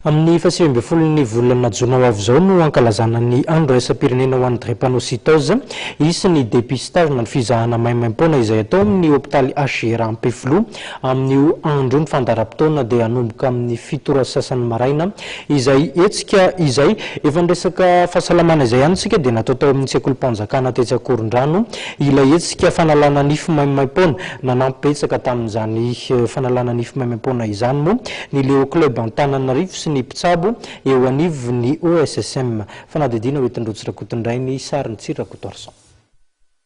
Amin'ny fasiambefolo volana jona ho avy izao no ankalazana ny andro esa-pirenena ho an'ny drépanocytose. Isy ny dépistage na ny fizahana maimaim-poana izay atao amin'ny hôpitaly HGR Ampefilo amin'ny andro ny fandaharam-potoana dia hanomboka amin'ny 7 sasany maraina. Izay hetsika izay efa resaka fahasalamana izay ihany isika dia natao tao amin'ny sekolim-panjakana tetsy Akorondrano. Ilay hetsika fanalana nify maimaim-poana nanampy-betsaka tamin'izany fanalana nify maimaim-poana izany moa ny Leo Club Antananarivo sy ny mpitsabo eo anivo ny OSSM. Fanadidina hoetin-drotsy Rakotondray ny sariny Tsirakoto Arsan.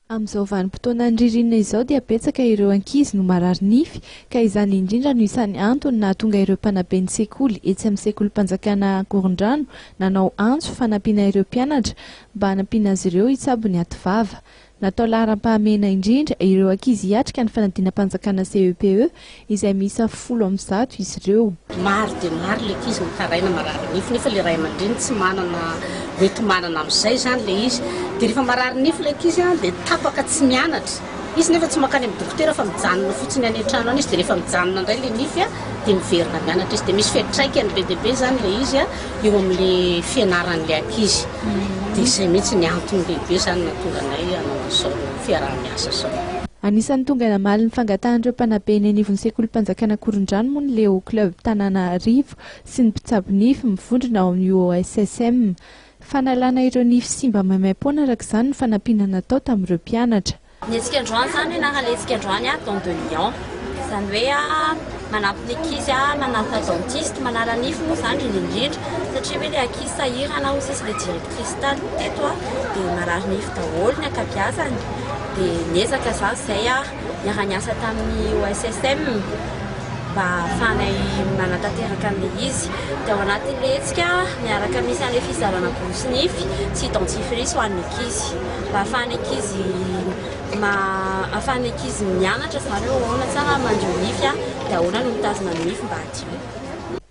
Amin'izao vanim-potoana ny ririnina izao dia betsaka ireo ankizy no marary nify ka izany indrindra no isan'ny antony nahatonga ireo mpanabe ny sekoly etsy amin'ny sekolim-panjakana Akorondrano nanao antso fanampiana ireo mpianatra mba hanampiana azy ireo hitsabo ny ativava. Natao laharam-pahamena indrindra ireo ankizy hiatrika ny fanadinam-panjakana CEPE izay miisa 10 izy ireo. Maro dia maro ilay ankizy mitaraina marary nify nefa ilay ray aman-dreny tsy manana hoentim-manana amin'izay zany ilay izy. Dia rehefa marary nify ilay ankizy dia tapaka tsy mianatra. Izy nefa tsy makany amin'ny dokotera fa mijanona fotsiny any an-trano any izy dia rehefa mijanona indray ilay nify dia miverina mianatra izy. Dia misy fiantraikany be dia be zany ilay izy eo amin'ilay fianaran'ilay ankizy. Dia izay mihitsy ny antony lehibe zany nahatonga anay hanao an'izao fiaraha-miasa izao. Anisan'ny tonga namaly ny fangatahan'ireo mpanabe eny anivon'ny sekolim-panjakana Akorondrano moa ny Leo Club Tananarivo sy ny mpitsabo nify mivondrona ao amin'ny OSSM. Fanalana ireo nify simba maimaim-poana araka izany ny fanampiana natao tamin'ireo mpianatra. Ny hetsika androany zany narana hetsika androany don de lion izany hoe manampy ny ankizy manampy dentiste manala nify moa zany indrindra satria hoe ilay ankizy sahirana ho sisy ilay directrice teto dia marary nify daholo ny ankabeazany dia niezaka zany izay niara-niasa tamin'ny OSSM mba ahafahanay manatanteraka an'ilay izy dia ao anatin'ilay hetsika miaraka misy an'ilay fizarana borosy nify sy dentifrice ho an'ny ankizy mba ahafahan'ny ankizy mianatra zareo ahoana tsara mandio nify dia ahoana no mitazona ny nify mba hadio.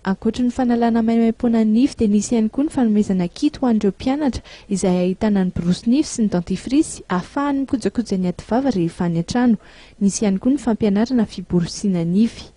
Ankoatra ny fanalana maimaim-poana nify dia nisy ihany koa ny fanomezana kit ho an'ireo mpianatra izay ahitana ny borosy nify sy ny dentifrice ahafahany mikojakoja ny ativava rehefa any an-trano. Nisy ihany koa ny fampianarana fiborosiana nify.